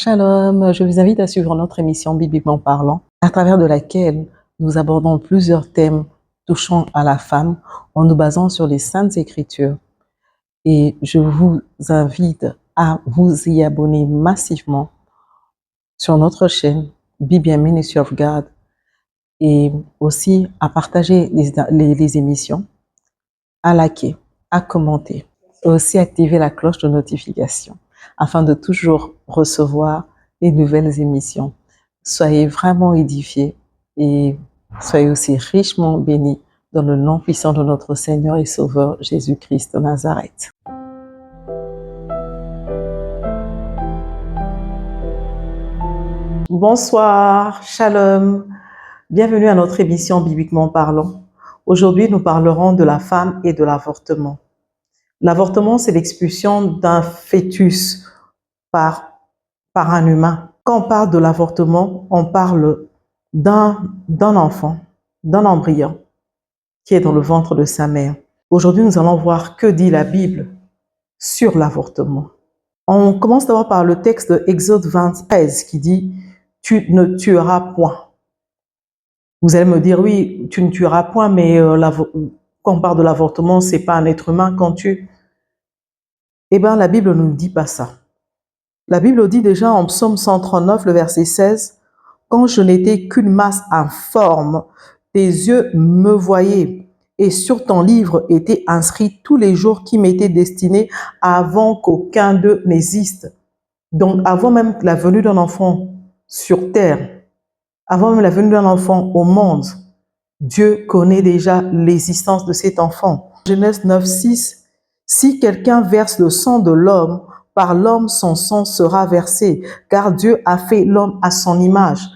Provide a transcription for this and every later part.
Shalom, je vous invite à suivre notre émission Bibliquement parlant, à travers de laquelle nous abordons plusieurs thèmes touchant à la femme en nous basant sur les Saintes Écritures. Et je vous invite à vous y abonner massivement sur notre chaîne Bible Ministry of God et aussi à partager les émissions, à liker, à commenter, et aussi activer la cloche de notification afin de toujours recevoir les nouvelles émissions. Soyez vraiment édifiés et soyez aussi richement bénis dans le nom puissant de notre Seigneur et Sauveur Jésus-Christ de Nazareth. Bonsoir, shalom, bienvenue à notre émission Bibliquement parlant. Aujourd'hui, nous parlerons de la femme et de l'avortement. L'avortement, c'est l'expulsion d'un fœtus par un humain. Quand on parle de l'avortement, on parle d'un enfant, d'un embryon qui est dans le ventre de sa mère. Aujourd'hui, nous allons voir que dit la Bible sur l'avortement. On commence d'abord par le texte de Exode 23 qui dit « Tu ne tueras point ». Vous allez me dire « Oui, tu ne tueras point, mais quand on parle de l'avortement, c'est pas un être humain qu'on tue ». Eh bien, la Bible ne nous dit pas ça. La Bible dit déjà en Psaume 139, le verset 16, « Quand je n'étais qu'une masse informe, tes yeux me voyaient, et sur ton livre étaient inscrits tous les jours qui m'étaient destinés avant qu'aucun d'eux n'existe. » Donc, avant même la venue d'un enfant sur terre, avant même la venue d'un enfant au monde, Dieu connaît déjà l'existence de cet enfant. Genèse 9, 6, « Si quelqu'un verse le sang de l'homme, par l'homme son sang sera versé, car Dieu a fait l'homme à son image. »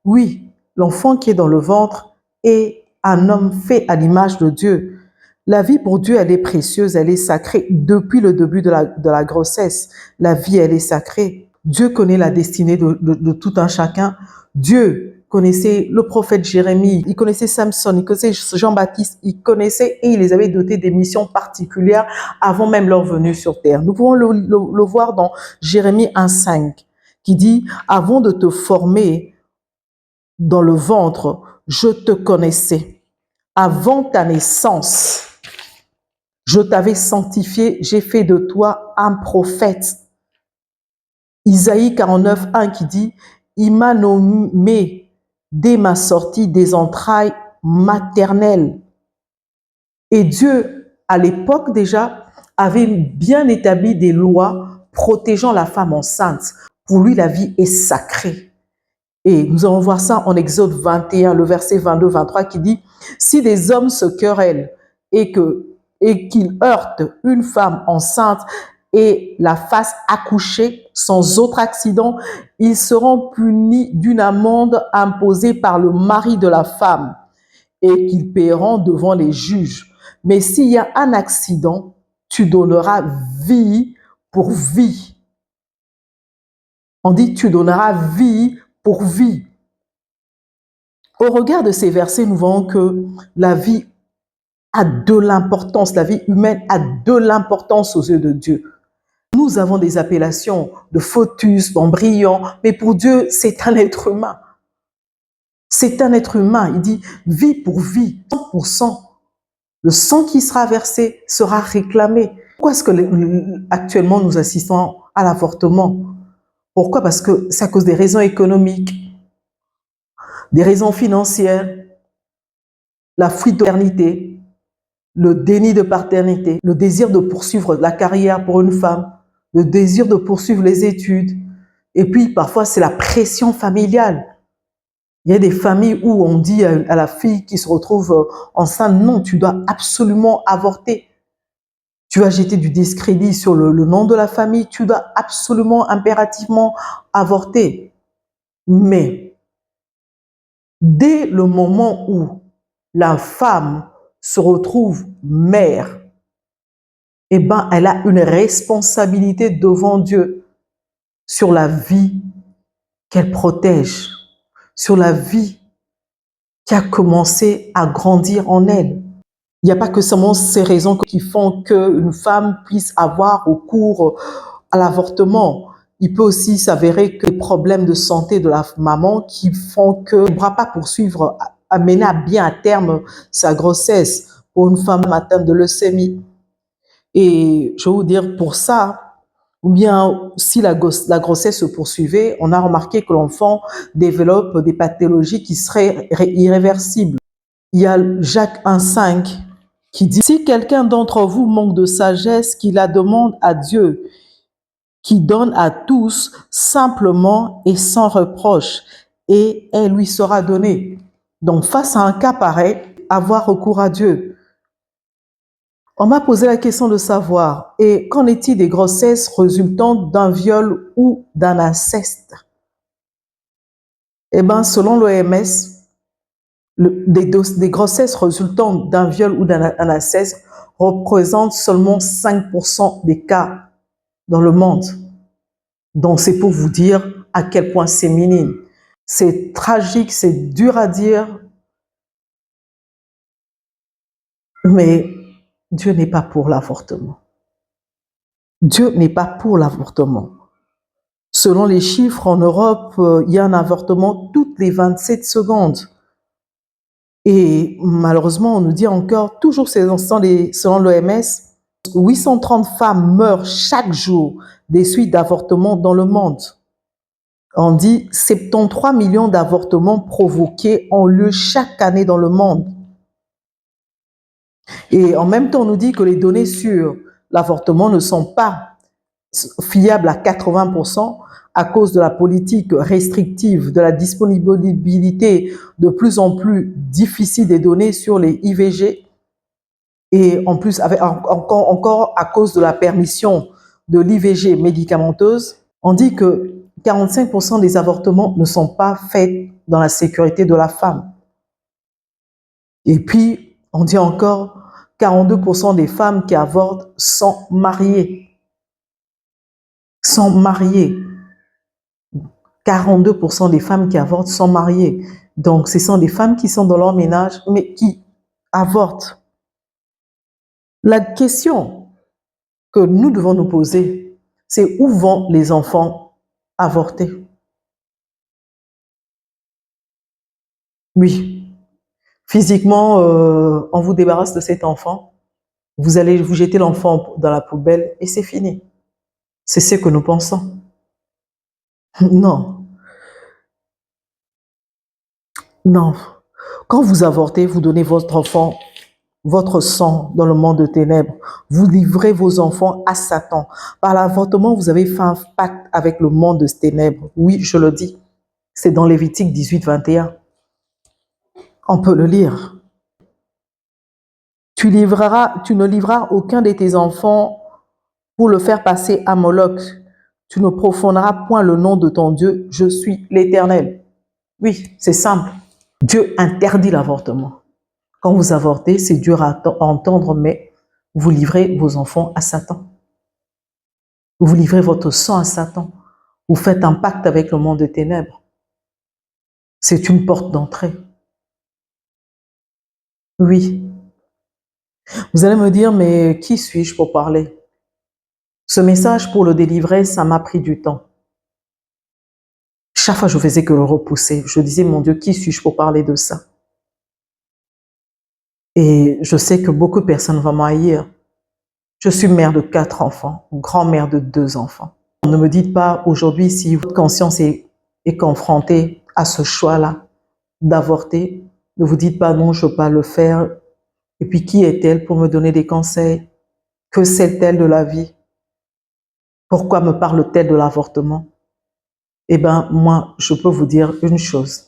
Oui, l'enfant qui est dans le ventre est un homme fait à l'image de Dieu. La vie pour Dieu, elle est précieuse, elle est sacrée depuis le début de la grossesse. La vie, elle est sacrée. Dieu connaît la destinée de tout un chacun. Dieu connaissait le prophète Jérémie, il connaissait Samson, il connaissait Jean-Baptiste, il connaissait et il les avait dotés des missions particulières avant même leur venue sur terre. Nous pouvons le voir dans Jérémie 1,5 qui dit « Avant de te former dans le ventre, je te connaissais. Avant ta naissance, je t'avais sanctifié, j'ai fait de toi un prophète. » Isaïe 49,1 qui dit « Il m'a nommé dès ma sortie des entrailles maternelles. » Et Dieu, à l'époque déjà, avait bien établi des lois protégeant la femme enceinte. Pour lui, la vie est sacrée. Et nous allons voir ça en Exode 21, le verset 22-23 qui dit « Si des hommes se querellent et qu'ils heurtent une femme enceinte et la fassent accoucher sans autre accident, ils seront punis d'une amende imposée par le mari de la femme et qu'ils paieront devant les juges. Mais s'il y a un accident, tu donneras vie pour vie. » On dit « tu donneras vie pour vie. » Au regard de ces versets, nous voyons que la vie a de l'importance, la vie humaine a de l'importance aux yeux de Dieu. Nous avons des appellations de fœtus, d'embryon, mais pour Dieu, c'est un être humain. C'est un être humain. Il dit vie pour vie, 100%. Le sang qui sera versé sera réclamé. Pourquoi est-ce que actuellement nous assistons à l'avortement? Pourquoi? Parce que c'est à cause des raisons économiques, des raisons financières, la fuite de paternité, le déni de paternité, le désir de poursuivre la carrière pour une femme, le désir de poursuivre les études. Et puis, parfois, c'est la pression familiale. Il y a des familles où on dit à la fille qui se retrouve enceinte, non, tu dois absolument avorter. Tu vas jeter du discrédit sur le nom de la famille, tu dois absolument, impérativement avorter. Mais, dès le moment où la femme se retrouve mère, eh ben, elle a une responsabilité devant Dieu sur la vie qu'elle protège, sur la vie qui a commencé à grandir en elle. Il n'y a pas que seulement ces raisons qui font qu'une femme puisse avoir recours à l'avortement. il peut aussi s'avérer que les problèmes de santé de la maman qui font qu'elle ne pourra pas poursuivre, à mener à bien à terme sa grossesse pour une femme atteinte de leucémie. Et je vais vous dire, pour ça, ou bien si la grossesse se poursuivait, on a remarqué que l'enfant développe des pathologies qui seraient irréversibles. Il y a Jacques 1,5 qui dit: si quelqu'un d'entre vous manque de sagesse, qu'il la demande à Dieu, qui donne à tous simplement et sans reproche, et elle lui sera donnée. Donc face à un cas pareil, avoir recours à Dieu. On m'a posé la question de savoir, et qu'en est-il des grossesses résultant d'un viol ou d'un inceste? Eh bien, selon l'OMS, des grossesses résultant d'un viol ou d'un inceste représentent seulement 5% des cas dans le monde. Donc, c'est pour vous dire à quel point c'est minime. C'est tragique, c'est dur à dire, mais Dieu n'est pas pour l'avortement. Dieu n'est pas pour l'avortement. Selon les chiffres, en Europe, il y a un avortement toutes les 27 secondes. Et malheureusement, on nous dit encore, toujours selon l'OMS, 830 femmes meurent chaque jour des suites d'avortements dans le monde. On dit 73 millions d'avortements provoqués ont lieu chaque année dans le monde. Et en même temps, on nous dit que les données sur l'avortement ne sont pas fiables à 80% à cause de la politique restrictive, de la disponibilité de plus en plus difficile des données sur les IVG. Et en plus, encore à cause de la permission de l'IVG médicamenteuse, on dit que 45% des avortements ne sont pas faits dans la sécurité de la femme. Et puis, on dit encore 42% des femmes qui avortent sont mariées. Sont mariées. 42% des femmes qui avortent sont mariées. Donc, ce sont des femmes qui sont dans leur ménage, mais qui avortent. La question que nous devons nous poser, c'est où vont les enfants avortés? Oui, physiquement, on vous débarrasse de cet enfant, vous allez vous jeter l'enfant dans la poubelle et c'est fini. C'est ce que nous pensons. Non, non. Quand vous avortez, vous donnez votre enfant, votre sang dans le monde de ténèbres. Vous livrez vos enfants à Satan. Par l'avortement, vous avez fait un pacte avec le monde de ténèbres. Oui, je le dis. C'est dans Lévitique 18, 21. On peut le lire. Tu ne livreras aucun de tes enfants pour le faire passer à Moloch. Tu ne profaneras point le nom de ton Dieu. Je suis l'Éternel. Oui, c'est simple. Dieu interdit l'avortement. Quand vous avortez, c'est dur à entendre, mais vous livrez vos enfants à Satan. Vous livrez votre sang à Satan. Vous faites un pacte avec le monde des ténèbres. C'est une porte d'entrée. Oui. Vous allez me dire, mais qui suis-je pour parler? Ce message, pour le délivrer, ça m'a pris du temps. Chaque fois, je faisais que le repousser. Je disais, mon Dieu, qui suis-je pour parler de ça? Et je sais que beaucoup de personnes vont m'haïr. Je suis mère de 4 enfants, grand-mère de 2 enfants. Ne me dites pas aujourd'hui si votre conscience est confrontée à ce choix-là d'avorter. Ne vous dites pas non, je ne peux pas le faire. Et puis, qui est-elle pour me donner des conseils? Que sait-elle de la vie? Pourquoi me parle-t-elle de l'avortement? Eh bien, moi, je peux vous dire une chose.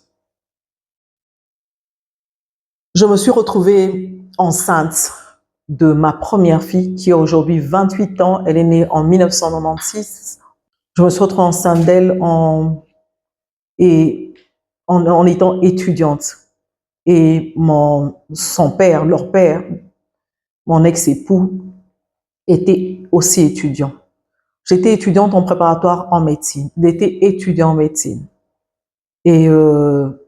Je me suis retrouvée enceinte de ma première fille qui a aujourd'hui 28 ans. Elle est née en 1996. Je me suis retrouvée enceinte d'elle en étant étudiante. Et son père, leur père, mon ex-époux, était aussi étudiant. J'étais étudiante en préparatoire en médecine. Il était étudiant en médecine. Et nous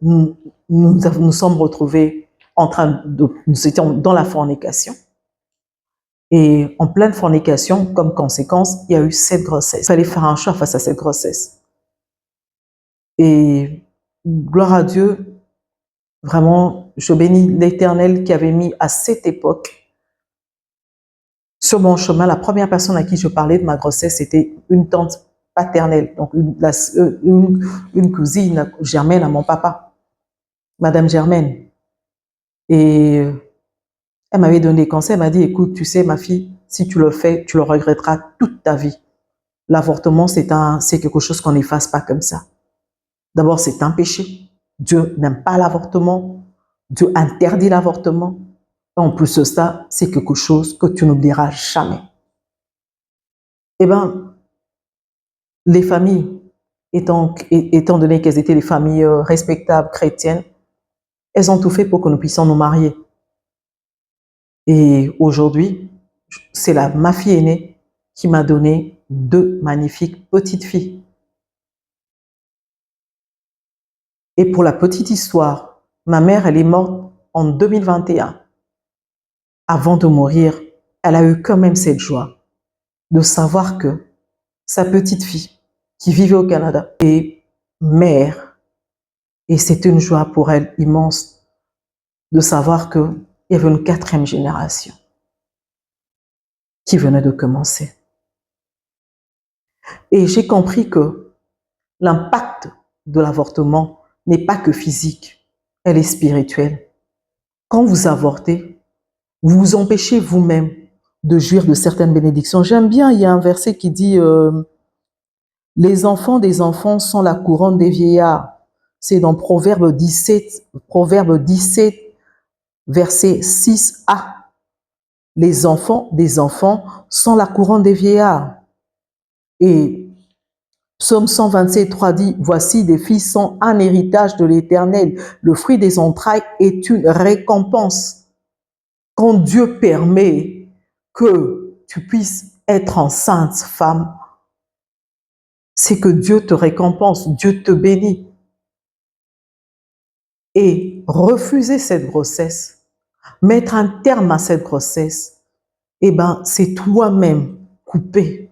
sommes retrouvés nous étions dans la fornication. Et en pleine fornication, comme conséquence, il y a eu cette grossesse. Il fallait faire un choix face à cette grossesse. Et gloire à Dieu, vraiment, je bénis l'Éternel qui avait mis à cette époque sur mon chemin, la première personne à qui je parlais de ma grossesse, c'était une tante paternelle, donc une cousine germaine à mon papa, Madame Germaine. Et elle m'avait donné des conseils, elle m'a dit, écoute, tu sais, ma fille, si tu le fais, tu le regretteras toute ta vie. L'avortement, c'est quelque chose qu'on n'efface pas comme ça. D'abord, c'est un péché. Dieu n'aime pas l'avortement. Dieu interdit l'avortement. En plus de ça, c'est quelque chose que tu n'oublieras jamais. Eh bien, les familles, étant donné qu'elles étaient des familles respectables, chrétiennes, elles ont tout fait pour que nous puissions nous marier. Et aujourd'hui, c'est ma fille aînée qui m'a donné 2 magnifiques petites filles. Et pour la petite histoire, ma mère, elle est morte en 2021. Avant de mourir, elle a eu quand même cette joie de savoir que sa petite fille, qui vivait au Canada, est mère. Et c'est une joie pour elle immense de savoir qu'il y avait une 4e génération qui venait de commencer. Et j'ai compris que l'impact de l'avortement n'est pas que physique, elle est spirituelle. Quand vous avortez, vous vous empêchez vous-même de jouir de certaines bénédictions. J'aime bien, il y a un verset qui dit les enfants des enfants sont la couronne des vieillards. C'est dans Proverbe 17, verset 6a. Les enfants des enfants sont la couronne des vieillards. Et Psaume 127, 3 dit, voici des filles sont un héritage de l'Éternel. Le fruit des entrailles est une récompense. Quand Dieu permet que tu puisses être enceinte, femme, c'est que Dieu te récompense, Dieu te bénit. Et refuser cette grossesse, mettre un terme à cette grossesse, eh ben, c'est toi-même couper,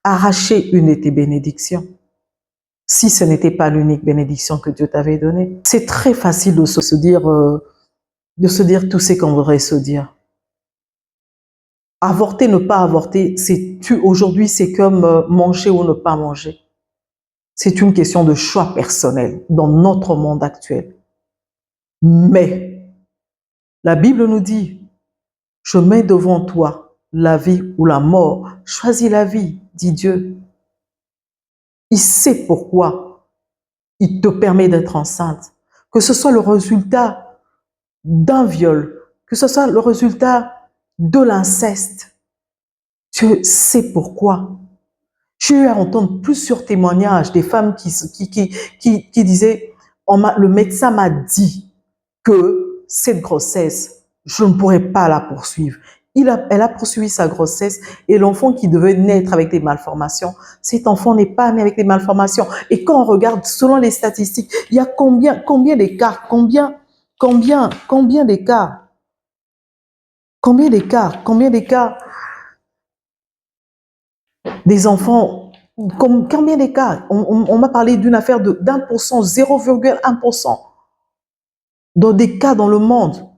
arracher une de tes bénédictions, si ce n'était pas l'unique bénédiction que Dieu t'avait donnée. C'est très facile de se dire tout ce qu'on voudrait se dire. Avorter, ne pas avorter, aujourd'hui, c'est comme manger ou ne pas manger. C'est une question de choix personnel dans notre monde actuel. Mais la Bible nous dit, je mets devant toi la vie ou la mort. Choisis la vie, dit Dieu. Il sait pourquoi il te permet d'être enceinte. Que ce soit le résultat d'un viol, que ce soit le résultat de l'inceste. Dieu sait pourquoi. J'ai eu à entendre plusieurs témoignages des femmes qui disaient, le médecin m'a dit que cette grossesse, je ne pourrais pas la poursuivre. Elle a poursuivi sa grossesse et l'enfant qui devait naître avec des malformations, cet enfant n'est pas né avec des malformations. Et quand on regarde, selon les statistiques, il y a combien d'écarts, combien d'écarts, combien d'écarts des enfants, combien d'écarts? On m'a parlé d'une affaire d'1%, 0,1%. Dans des cas dans le monde,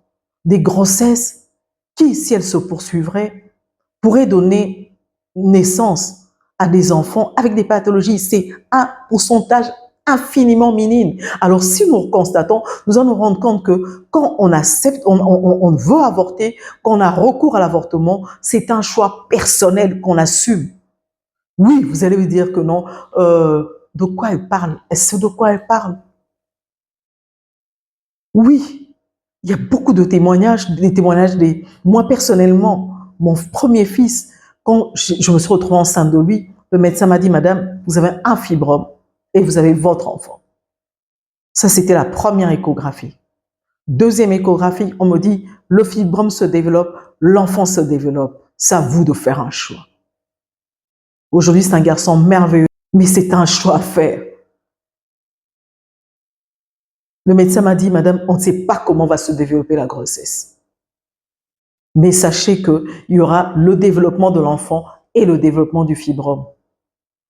des grossesses qui, si elles se poursuivraient, pourraient donner naissance à des enfants avec des pathologies. C'est un pourcentage infiniment minime. Alors, si nous constatons, nous allons nous rendre compte que quand on accepte, on veut avorter, quand on a recours à l'avortement, c'est un choix personnel qu'on assume. Oui, vous allez me dire que non. De quoi elle parle? Est-ce de quoi elle parle? Oui, il y a beaucoup de témoignages, moi personnellement, mon premier fils, quand je me suis retrouvée enceinte de lui, le médecin m'a dit, madame, vous avez un fibrome et vous avez votre enfant. Ça, c'était la première échographie. Deuxième échographie, on me dit, le fibrome se développe, l'enfant se développe. C'est à vous de faire un choix. Aujourd'hui, c'est un garçon merveilleux, mais c'est un choix à faire. Le médecin m'a dit, madame, on ne sait pas comment va se développer la grossesse. Mais sachez qu'il y aura le développement de l'enfant et le développement du fibrome.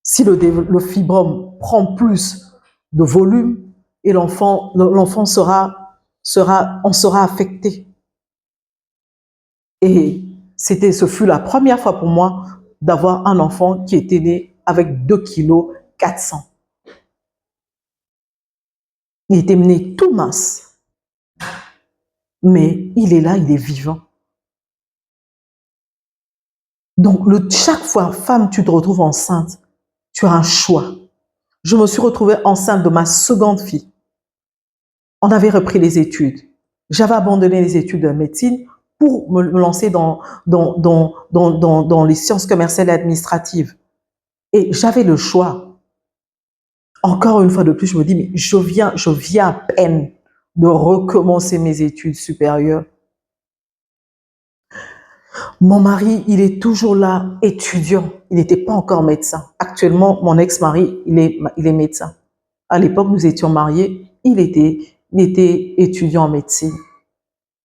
Si le fibrome prend plus de volume, et l'enfant en sera affecté. Et ce fut la première fois pour moi d'avoir un enfant qui était né avec 2 kg 400. Il était né tout mince. Mais il est là, il est vivant. Donc, chaque fois, femme, tu te retrouves enceinte, tu as un choix. Je me suis retrouvée enceinte de ma seconde fille. On avait repris les études. J'avais abandonné les études de médecine pour me lancer dans les sciences commerciales et administratives. Et j'avais le choix. Encore une fois de plus, je me dis, mais je viens à peine de recommencer mes études supérieures. Mon mari, il est toujours là, étudiant. Il n'était pas encore médecin. Actuellement, mon ex-mari, il est médecin. À l'époque, nous étions mariés. Il était étudiant en médecine.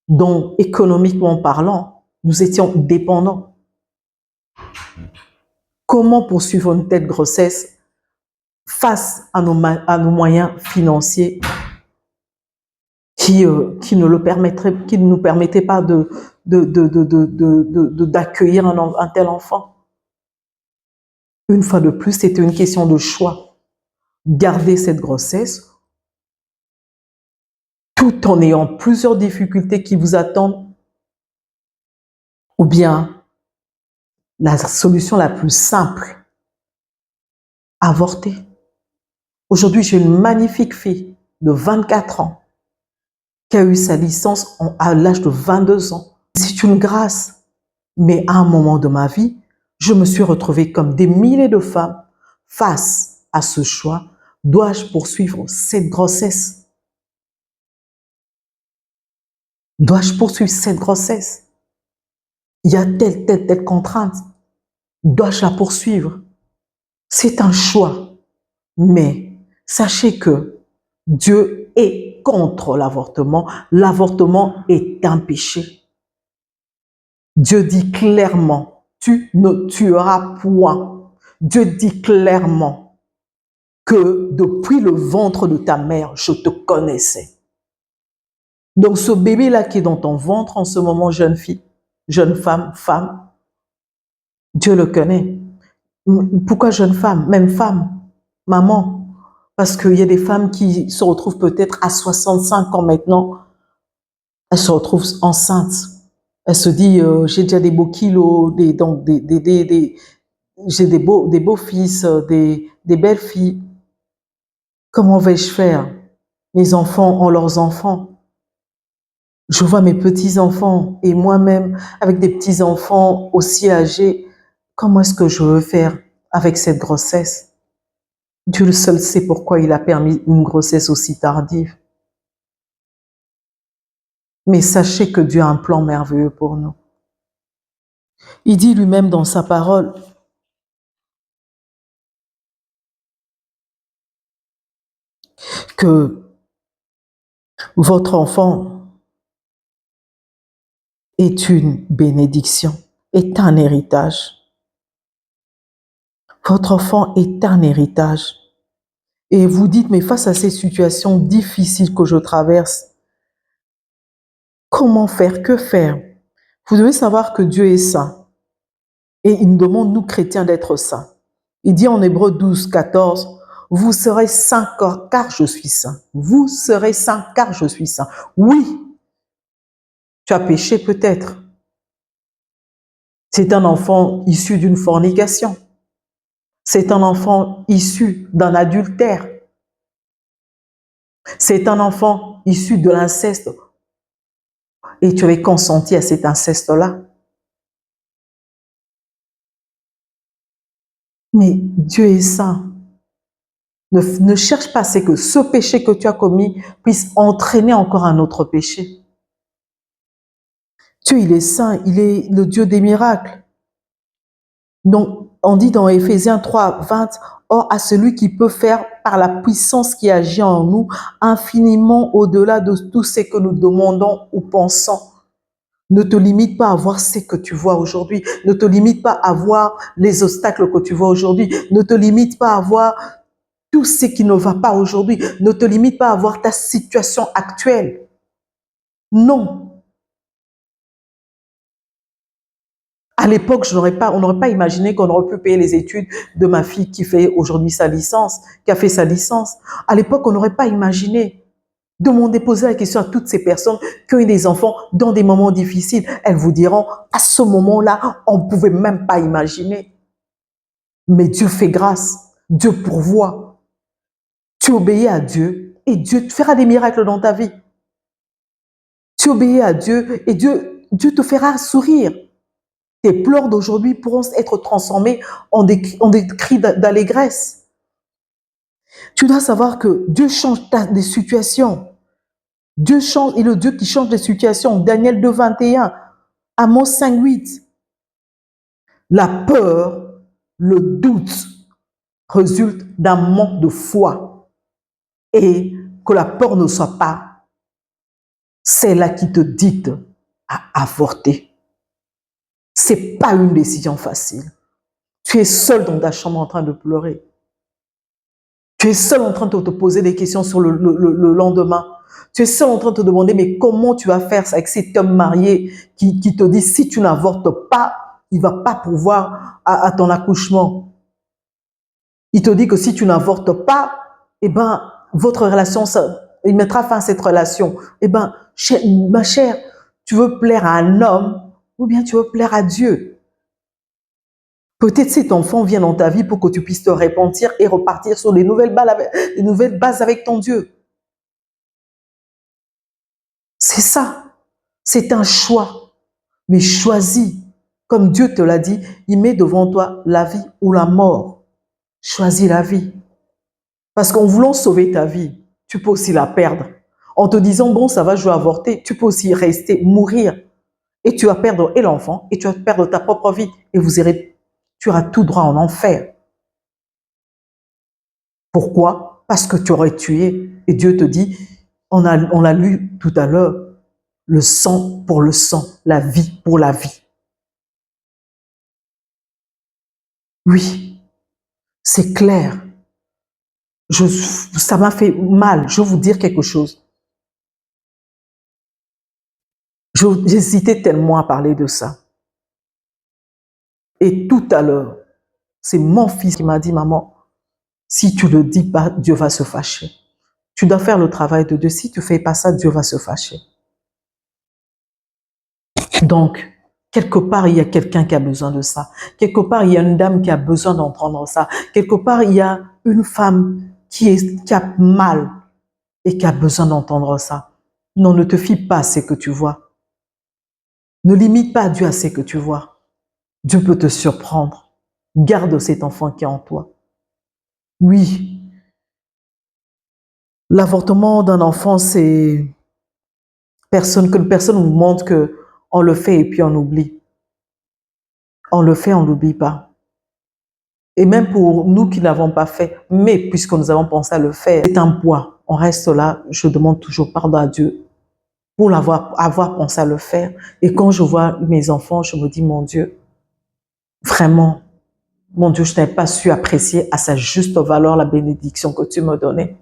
Donc, économiquement parlant, nous étions dépendants. Comment poursuivre une telle grossesse face à nos moyens financiers qui ne nous permettaient pas d'accueillir un tel enfant? Une fois de plus, c'était une question de choix. Garder cette grossesse tout en ayant plusieurs difficultés qui vous attendent, ou bien la solution la plus simple, avorter. Aujourd'hui, j'ai une magnifique fille de 24 ans qui a eu sa licence à l'âge de 22 ans. C'est une grâce. Mais à un moment de ma vie, je me suis retrouvée comme des milliers de femmes face à ce choix. Dois-je poursuivre cette grossesse? Dois-je poursuivre cette grossesse? Il y a telle contrainte. Dois-je la poursuivre? C'est un choix. Mais sachez que Dieu est contre l'avortement. L'avortement est un péché. Dieu dit clairement, tu ne tueras point. Dieu dit clairement que depuis le ventre de ta mère, je te connaissais. Donc ce bébé-là qui est dans ton ventre en ce moment, jeune fille, jeune femme, Dieu le connaît. Pourquoi jeune femme? Même femme, maman. Parce qu'il y a des femmes qui se retrouvent peut-être à 65 ans maintenant, elles se retrouvent enceintes. Elle se dit, j'ai déjà des beaux kilos, j'ai des beaux fils, des belles filles. Comment vais-je faire? Mes enfants ont leurs enfants. Je vois mes petits-enfants et moi-même avec des petits-enfants aussi âgés. Comment est-ce que je veux faire avec cette grossesse? Dieu le seul sait pourquoi il a permis une grossesse aussi tardive. Mais sachez que Dieu a un plan merveilleux pour nous. Il dit lui-même dans sa parole que votre enfant est une bénédiction, est un héritage. Votre enfant est un héritage. Et vous dites, mais face à ces situations difficiles que je traverse, comment faire? Que faire? Vous devez savoir que Dieu est saint. Et il nous demande, nous chrétiens, d'être saints. Il dit en Hébreux 12, 14, vous serez saints car je suis saint. Vous serez saints car je suis saint. Oui, tu as péché peut-être. C'est un enfant issu d'une fornication. C'est un enfant issu d'un adultère. C'est un enfant issu de l'inceste. Et tu avais consenti à cet inceste-là. Mais Dieu est saint. Ne cherche pas à ce que ce péché que tu as commis puisse entraîner encore un autre péché. Dieu, il est saint, il est le Dieu des miracles. Donc, on dit dans Éphésiens 3, 20, « Or, à celui qui peut faire par la puissance qui agit en nous, infiniment au-delà de tout ce que nous demandons ou pensons. » Ne te limite pas à voir ce que tu vois aujourd'hui. Ne te limite pas à voir les obstacles que tu vois aujourd'hui. Ne te limite pas à voir tout ce qui ne va pas aujourd'hui. Ne te limite pas à voir ta situation actuelle. Non. À l'époque, on n'aurait pas imaginé qu'on aurait pu payer les études de ma fille qui fait aujourd'hui sa licence, qui a fait sa licence. À l'époque, on n'aurait pas imaginé. Demandez, posez la question à toutes ces personnes qui ont eu des enfants dans des moments difficiles. Elles vous diront, à ce moment-là, on ne pouvait même pas imaginer. Mais Dieu fait grâce. Dieu pourvoit. Tu obéis à Dieu et Dieu te fera des miracles dans ta vie. Tu obéis à Dieu et Dieu te fera sourire. Tes pleurs d'aujourd'hui pourront être transformés en des cris d'allégresse. Tu dois savoir que Dieu change des situations. Dieu change, il est le Dieu qui change des situations. Daniel 2, 21, Amos 5, 8. La peur, le doute résulte d'un manque de foi. Et que la peur ne soit pas celle-là qui te dicte à avorter. Ce n'est pas une décision facile. Tu es seul dans ta chambre en train de pleurer. Tu es seul en train de te poser des questions sur le lendemain. Tu es seul en train de te demander, mais comment tu vas faire ça avec cet homme marié qui te dit, si tu n'avortes pas, il ne va pas pouvoir à ton accouchement. Il te dit que si tu n'avortes pas, eh ben, votre relation, il mettra fin à cette relation. Eh ben, ma chère, tu veux plaire à un homme ou bien tu veux plaire à Dieu. Peut-être cet enfant vient dans ta vie pour que tu puisses te repentir et repartir sur les nouvelles bases avec ton Dieu. C'est ça. C'est un choix. Mais choisis. Comme Dieu te l'a dit, il met devant toi la vie ou la mort. Choisis la vie. Parce qu'en voulant sauver ta vie, tu peux aussi la perdre. En te disant, bon, ça va, je vais avorter, tu peux aussi rester, mourir. Et tu vas perdre et l'enfant, et tu vas perdre ta propre vie. Et tu auras tout droit en enfer. Pourquoi? Parce que tu aurais tué. Et Dieu te dit, on l'a lu tout à l'heure, le sang pour le sang, la vie pour la vie. Oui, c'est clair. Ça m'a fait mal. Je vais vous dire quelque chose. J'hésitais tellement à parler de ça. Et tout à l'heure, c'est mon fils qui m'a dit, maman, si tu ne le dis pas, Dieu va se fâcher. Tu dois faire le travail de Dieu. Si tu ne fais pas ça, Dieu va se fâcher. Donc, quelque part, il y a quelqu'un qui a besoin de ça. Quelque part, il y a une dame qui a besoin d'entendre ça. Quelque part, il y a une femme qui a mal et qui a besoin d'entendre ça. Non, ne te fie pas à ce que tu vois. Ne limite pas Dieu à ce que tu vois. Dieu peut te surprendre. Garde cet enfant qui est en toi. Oui, l'avortement d'un enfant, c'est que personne vous montre qu'on le fait et puis on oublie. On le fait, on n'oublie pas. Et même pour nous qui ne l'avons pas fait, mais puisque nous avons pensé à le faire, c'est un poids. On reste là, je demande toujours pardon à Dieu pour avoir pensé à le faire. Et quand je vois mes enfants, je me dis, mon Dieu, vraiment, mon Dieu, je n'ai pas su apprécier à sa juste valeur la bénédiction que tu me donnais.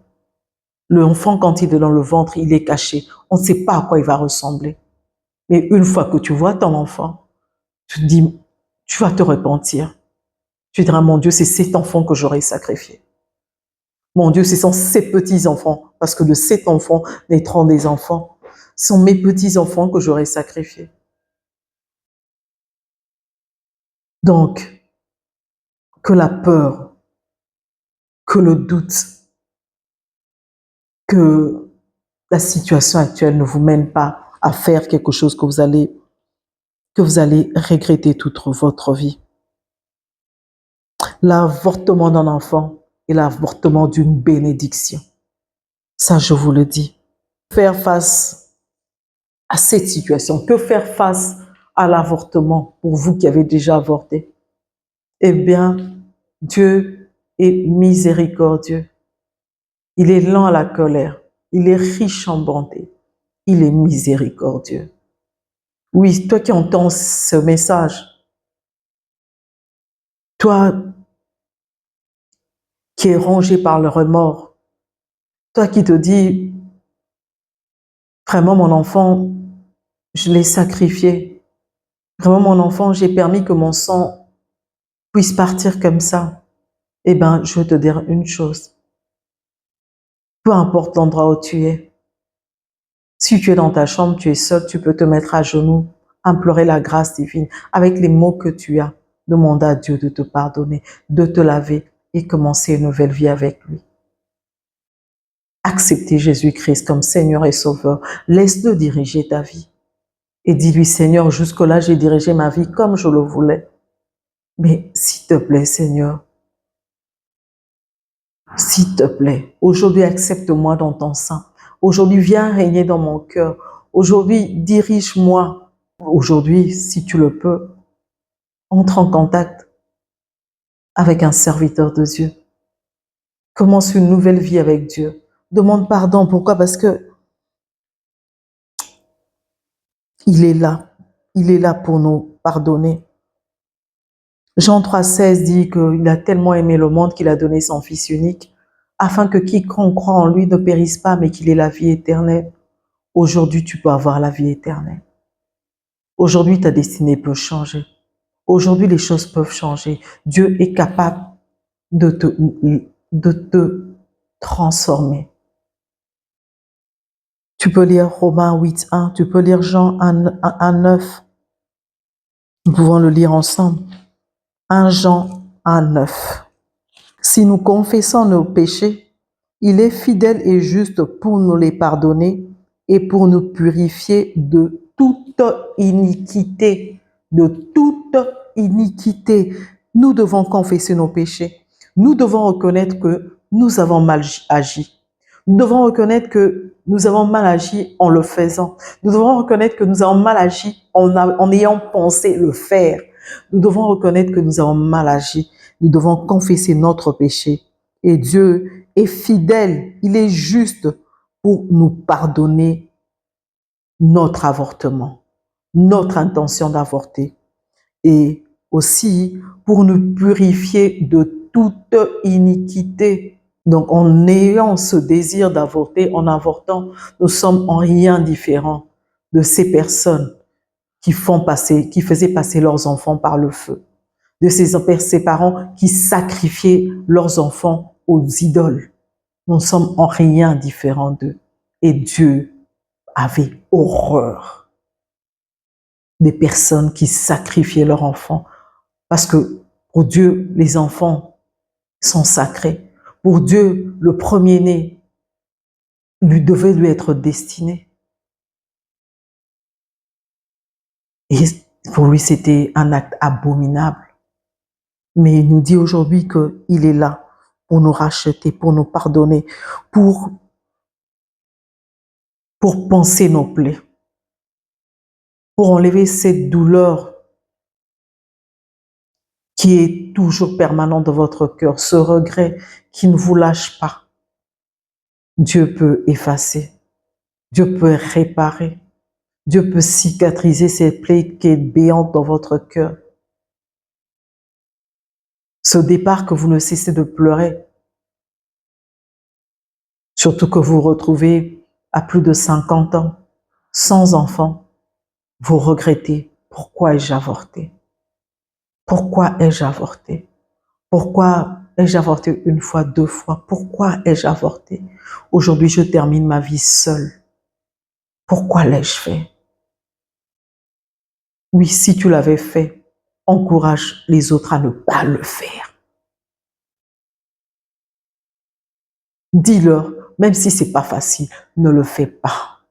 L'enfant, quand il est dans le ventre, il est caché. On ne sait pas à quoi il va ressembler. Mais une fois que tu vois ton enfant, tu te dis, tu vas te repentir. Tu diras, mon Dieu, c'est cet enfant que j'aurais sacrifié. Mon Dieu, ce sont ces petits-enfants, parce que de cet enfant naîtront des enfants. Ce sont mes petits-enfants que j'aurais sacrifiés. Donc, que la peur, que le doute, que la situation actuelle ne vous mène pas à faire quelque chose que vous allez regretter toute votre vie. L'avortement d'un enfant est l'avortement d'une bénédiction. Ça, je vous le dis. Faire face à cette situation, que faire face à l'avortement pour vous qui avez déjà avorté? Eh bien, Dieu est miséricordieux. Il est lent à la colère. Il est riche en bonté. Il est miséricordieux. Oui, toi qui entends ce message, toi qui es rongé par le remords, toi qui te dis, vraiment mon enfant, je l'ai sacrifié. Vraiment mon enfant, j'ai permis que mon sang puisse partir comme ça. Eh bien, je veux te dire une chose. Peu importe l'endroit où tu es, si tu es dans ta chambre, tu es seul, tu peux te mettre à genoux, implorer la grâce divine. Avec les mots que tu as, demander à Dieu de te pardonner, de te laver et commencer une nouvelle vie avec lui. Accepter Jésus-Christ comme Seigneur et Sauveur. Laisse-le diriger ta vie. Et dis-lui, Seigneur, jusque-là, j'ai dirigé ma vie comme je le voulais. Mais s'il te plaît, Seigneur, s'il te plaît, aujourd'hui, accepte-moi dans ton sein. Aujourd'hui, viens régner dans mon cœur. Aujourd'hui, dirige-moi. Aujourd'hui, si tu le peux, entre en contact avec un serviteur de Dieu. Commence une nouvelle vie avec Dieu. Demande pardon. Pourquoi? Parce que il est là. Il est là pour nous pardonner. Jean 3,16 dit qu'il a tellement aimé le monde qu'il a donné son Fils unique, afin que quiconque croit en lui ne périsse pas, mais qu'il ait la vie éternelle. Aujourd'hui, tu peux avoir la vie éternelle. Aujourd'hui, ta destinée peut changer. Aujourd'hui, les choses peuvent changer. Dieu est capable de te transformer. Tu peux lire Romains 8,1, tu peux lire Jean 1,9. Nous pouvons le lire ensemble. 1 Jean 1,9. Si nous confessons nos péchés, il est fidèle et juste pour nous les pardonner et pour nous purifier de toute iniquité. De toute iniquité. Nous devons confesser nos péchés. Nous devons reconnaître que nous avons mal agi. Nous devons reconnaître que nous avons mal agi en le faisant. Nous devons reconnaître que nous avons mal agi en ayant pensé le faire. Nous devons reconnaître que nous avons mal agi. Nous devons confesser notre péché. Et Dieu est fidèle, il est juste pour nous pardonner notre avortement, notre intention d'avorter. Et aussi pour nous purifier de toute iniquité. Donc en ayant ce désir d'avorter, en avortant, nous sommes en rien différents de ces personnes qui faisaient passer leurs enfants par le feu, de ces parents qui sacrifiaient leurs enfants aux idoles. Nous sommes en rien différents d'eux. Et Dieu avait horreur des personnes qui sacrifiaient leurs enfants. Parce que pour Dieu, les enfants sont sacrés. Pour Dieu, le premier-né devait lui être destiné. Et pour lui, c'était un acte abominable. Mais il nous dit aujourd'hui qu'il est là pour nous racheter, pour nous pardonner, pour panser nos plaies, pour enlever cette douleur qui est toujours permanent dans votre cœur, ce regret qui ne vous lâche pas. Dieu peut effacer, Dieu peut réparer, Dieu peut cicatriser ces plaies qui est béantes dans votre cœur. Ce départ que vous ne cessez de pleurer, surtout que vous vous retrouvez à plus de 50 ans, sans enfant, vous regrettez. Pourquoi ai-je avorté? Pourquoi ai-je avorté? Pourquoi ai-je avorté une fois, 2 fois? Pourquoi ai-je avorté? Aujourd'hui, je termine ma vie seule. Pourquoi l'ai-je fait? Oui, si tu l'avais fait, encourage les autres à ne pas le faire. Dis-leur, même si c'est pas facile, ne le fais pas.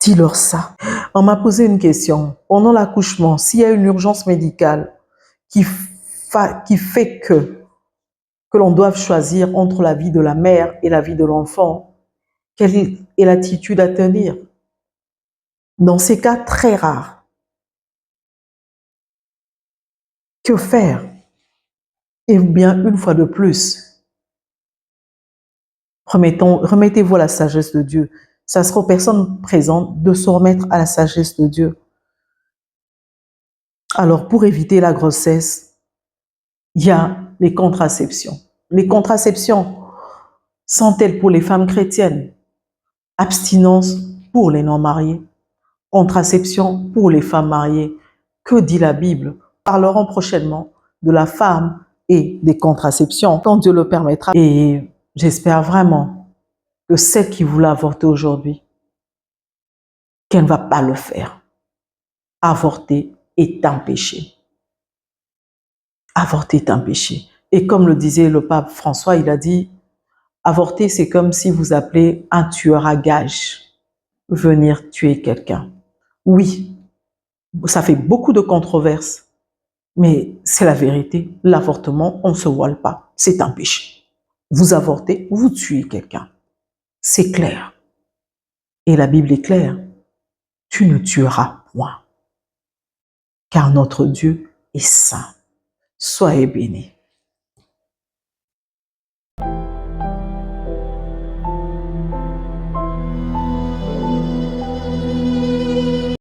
Dis-leur ça. On m'a posé une question. Pendant l'accouchement, s'il y a une urgence médicale qui fait que l'on doive choisir entre la vie de la mère et la vie de l'enfant, quelle est l'attitude à tenir? Dans ces cas très rares, que faire? Eh bien, une fois de plus, remettez-vous à la sagesse de Dieu. Ça sera aux personnes présentes de se remettre à la sagesse de Dieu. Alors, pour éviter la grossesse, il y a les contraceptions. Les contraceptions sont-elles pour les femmes chrétiennes? Abstinence pour les non-mariés. Contraception pour les femmes mariées. Que dit la Bible? Parlerons prochainement de la femme et des contraceptions quand Dieu le permettra. Et j'espère vraiment que celle qui voulait avorter aujourd'hui, qu'elle ne va pas le faire. Avorter est un péché. Avorter est un péché. Et comme le disait le pape François, il a dit, avorter, c'est comme si vous appelez un tueur à gages venir tuer quelqu'un. Oui, ça fait beaucoup de controverses, mais c'est la vérité. L'avortement, on ne se voile pas. C'est un péché. Vous avortez, vous tuez quelqu'un. C'est clair. Et la Bible est claire. Tu ne tueras point, car notre Dieu est saint. Soyez bénis.